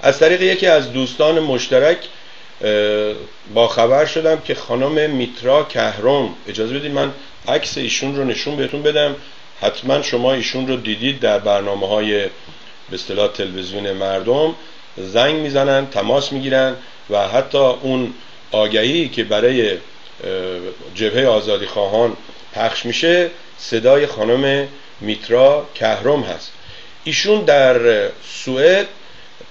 از طریق یکی از دوستان مشترک با خبر شدم که خانم میترا کهرم، اجازه بدید من عکس ایشون رو نشون بهتون بدم. حتما شما ایشون رو دیدید در برنامه‌های به اصطلاح تلویزیون مردم زنگ میزنن، تماس میگیرن و حتی اون آگهی که برای جبهه آزادی خواهان پخش میشه صدای خانم میترا کهرم هست. ایشون در سوئد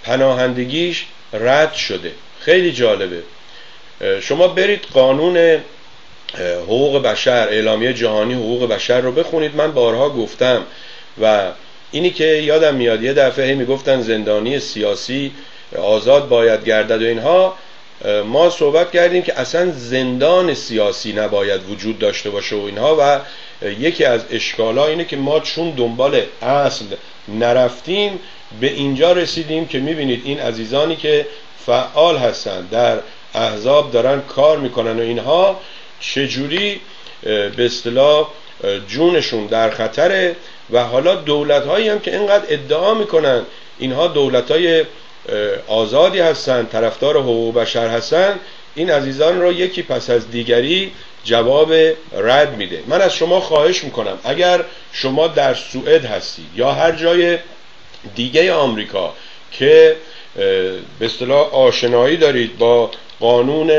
پناهندگیش رد شده. خیلی جالبه. شما برید قانون حقوق بشر، اعلامیه جهانی حقوق بشر رو بخونید. من بارها گفتم و اینی که یادم میاد یه دفعه میگفتن زندانی سیاسی آزاد باید گردد و اینها، ما صحبت کردیم که اصلا زندان سیاسی نباید وجود داشته باشه و اینها، و یکی از اشکال‌ها اینه که ما چون دنبال اصل نرفتیم به اینجا رسیدیم که میبینید این عزیزانی که فعال هستن در احزاب دارن کار میکنن و اینها چجوری به اصطلاح جونشون در خطره. و حالا دولت‌هایی هم که اینقدر ادعا میکنن اینها دولت‌های آزادی هستن، طرفدار حقوق بشر هستن، این عزیزان رو یکی پس از دیگری جواب رد میده. من از شما خواهش میکنم اگر شما در سوئد هستید یا هر جای دیگه آمریکا که به اصطلاح آشنایی دارید با قانون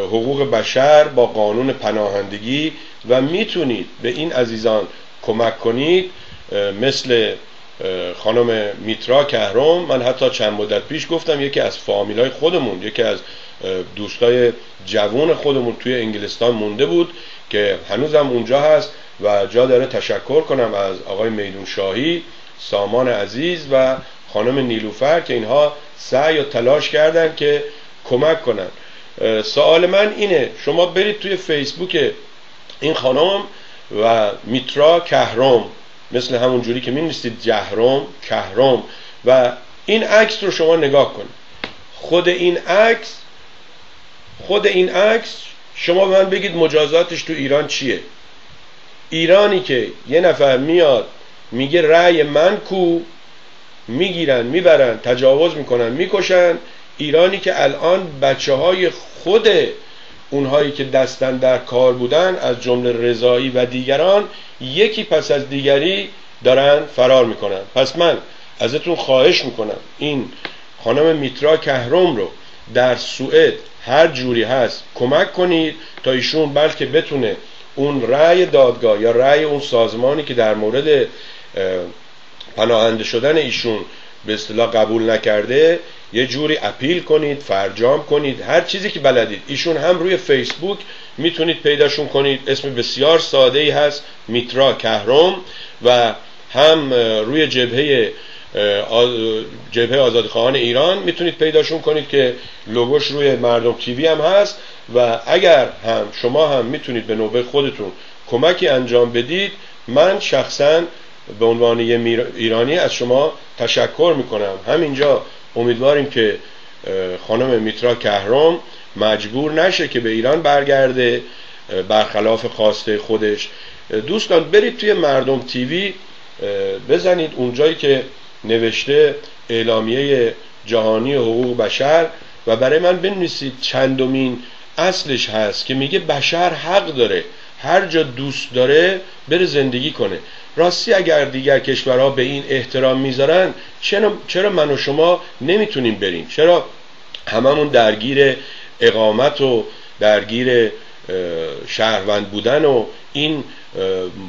حقوق بشر، با قانون پناهندگی و میتونید به این عزیزان کمک کنید، مثل خانم میترا کهرم. من حتی چند مدت پیش گفتم یکی از فامیلای خودمون، یکی از دوستای جوان خودمون توی انگلستان مونده بود که هنوزم اونجا هست و جا داره تشکر کنم از آقای میدون شاهی، سامان عزیز و خانم نیلوفر که اینها سعی و تلاش کردن که کمک کنن. سوال من اینه، شما برید توی فیسبوک این خانم و میترا کهرم، مثل همون جوری که می‌نویسید جهرم کهرم، و این عکس رو شما نگاه کنید. خود این عکس شما به من بگید مجازاتش تو ایران چیه؟ ایرانی که یه نفر میاد میگه رأی من کو، میگیرن میبرن تجاوز میکنن میکشن. ایرانی که الان بچه‌های خود اونهایی که دستن در کار بودن از جمله رضایی و دیگران یکی پس از دیگری دارن فرار میکنن. پس من ازتون خواهش میکنم این خانم میترا کهرم رو در سوئد هر جوری هست کمک کنید تا ایشون بلکه بتونه اون رأی دادگاه یا رأی اون سازمانی که در مورد پناهنده شدن ایشون به اصطلاح قبول نکرده یه جوری اپیل کنید، فرجام کنید، هر چیزی که بلدید. ایشون هم روی فیسبوک میتونید پیداشون کنید، اسم بسیار ساده ای هست میترا کهرم، و هم روی جبهه آزادیخواهان ایران میتونید پیداشون کنید که لوگوش روی مردم تیوی هم هست. و اگر هم شما هم میتونید به نوبه خودتون کمکی انجام بدید، من شخصا به عنوان یه ایرانی از شما تشکر میکنم. همینجا امیدواریم که خانم میترا کهرم مجبور نشه که به ایران برگرده برخلاف خواسته خودش. دوستان برید توی مردم تیوی بزنید اونجایی که نوشته اعلامیه جهانی حقوق بشر و برای من بنویسید چندمین اصلش هست که میگه بشر حق داره هر جا دوست داره بره زندگی کنه. راستی اگر دیگر کشورها به این احترام میذارن چرا من و شما نمیتونیم بریم؟ چرا هممون درگیر اقامت و درگیر شهروند بودن و این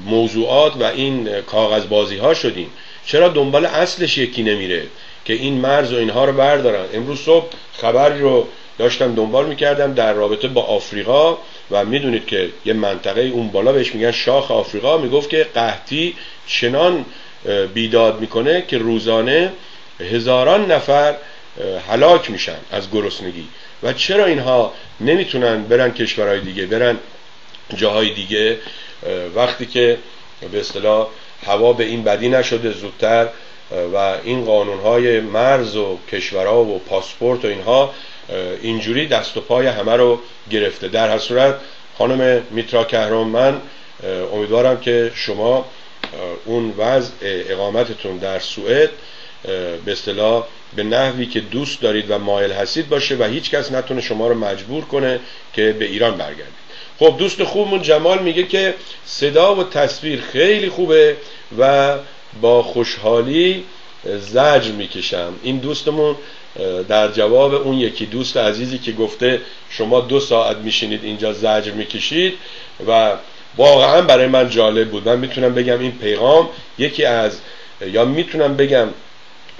موضوعات و این کاغذبازی ها شدیم؟ چرا دنبال اصلش یکی نمیره که این مرز و اینها رو بردارن؟ امروز صبح خبری رو داشتم دنبال میکردم در رابطه با آفریقا و میدونید که یه منطقه اون بالا بهش میگن شاخ آفریقا، میگفت که قحطی چنان بیداد میکنه که روزانه هزاران نفر هلاک میشن از گرسنگی. و چرا اینها نمیتونن برن کشورهای دیگه، برن جاهای دیگه، وقتی که به اصطلاح هوا به این بدی نشده زودتر و این قانونهای مرز و کشورها و پاسپورت و اینها اینجوری دست و پای همه رو گرفته. در هر صورت خانم میترا کهرم، من امیدوارم که شما اون وضع اقامتتون در سوئد به اصطلاح به نحوی که دوست دارید و مایل هستید باشه و هیچ کس نتونه شما رو مجبور کنه که به ایران برگردید. خب دوست خوبمون جمال میگه که صدا و تصویر خیلی خوبه و با خوشحالی زجر میکشم. این دوستمون در جواب اون یکی دوست عزیزی که گفته شما 2 ساعت میشینید اینجا زجر میکشید و واقعا برای من جالب بود. من میتونم بگم این پیغام یکی از، یا میتونم بگم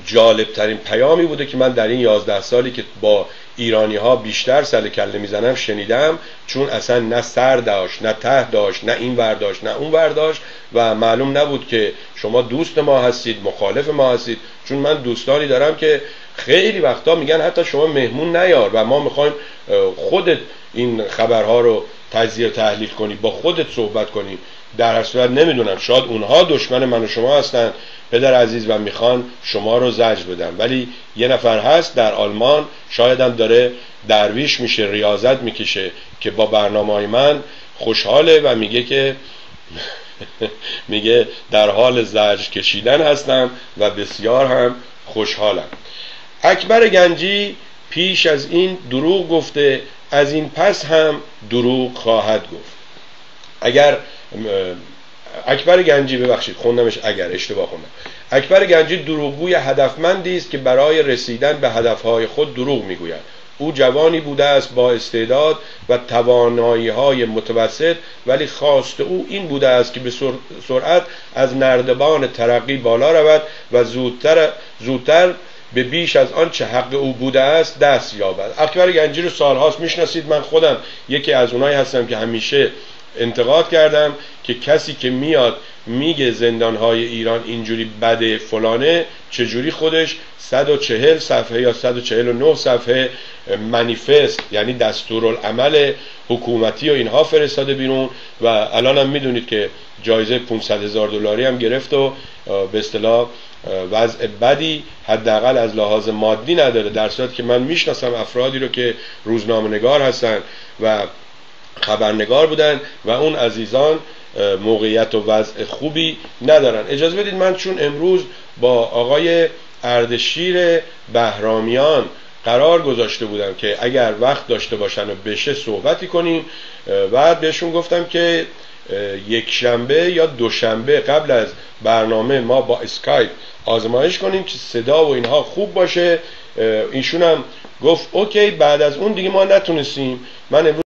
جالب ترین پیامی بوده که من در این 11 سالی که با ایرانی ها بیشتر سر کله میزنم شنیدم، چون اصلا نه سر داشت نه ته داشت، نه این ور داشت نه اون ور داشت و معلوم نبود که شما دوست ما هستید مخالف ما هستید. چون من دوستانی دارم که خیلی وقتا میگن حتی شما مهمون نیار و ما میخوایم خودت این خبرها رو تجزیه و تحلیل کنی، با خودت صحبت کنیم. در هر صورت نمیدونم، شاید اونها دشمن من و شما هستن پدر عزیز و میخوان شما رو زجر بدن، ولی یه نفر هست در آلمان شاید هم داره درویش میشه، ریاضت میکشه که با برنامه‌های من خوشحاله و میگه که میگه در حال زجر کشیدن هستم و بسیار هم خوشحالم. اکبر گنجی پیش از این دروغ گفته، از این پس هم دروغ خواهد گفت. اگر اکبر گنجی، ببخشید خوندمش اگر اشتباه خوندم، اکبر گنجی دروغگوی هدفمندی است که برای رسیدن به هدفهای خود دروغ میگوید. او جوانی بوده است با استعداد و توانایی‌های متوسط، ولی خواست او این بوده است که به سرعت از نردبان ترقی بالا رود و زودتر به بیش از آن چه حق او بوده است دست یابد. اکبر گنجی رو سالهاست میشناسید. من خودم یکی از اونایی هستم که همیشه انتقاد کردم که کسی که میاد میگه زندانهای ایران اینجوری بده فلانه، چجوری خودش 140 صفحه یا 149 صفحه منیفست یعنی دستورالعمل حکومتی و اینها فرستاده بیرون و الان هم میدونید که جایزه $500,000 هم گرفت و به اصطلاح وضع بدی حداقل از لحاظ مادی نداره، در صورتی که من میشناسم افرادی رو که روزنامه‌نگار هستن و خبرنگار بودن و اون عزیزان موقعیت و وضع خوبی ندارن. اجازه بدید من چون امروز با آقای اردشیر بهرامیان قرار گذاشته بودم که اگر وقت داشته باشن و بشه صحبتی کنیم، بعد بهشون گفتم که یک شنبه یا دوشنبه قبل از برنامه ما با اسکایپ آزمایش کنیم که صدا و اینها خوب باشه. ایشون هم گفت اوکی. بعد از اون دیگه ما نتونستیم. من امروز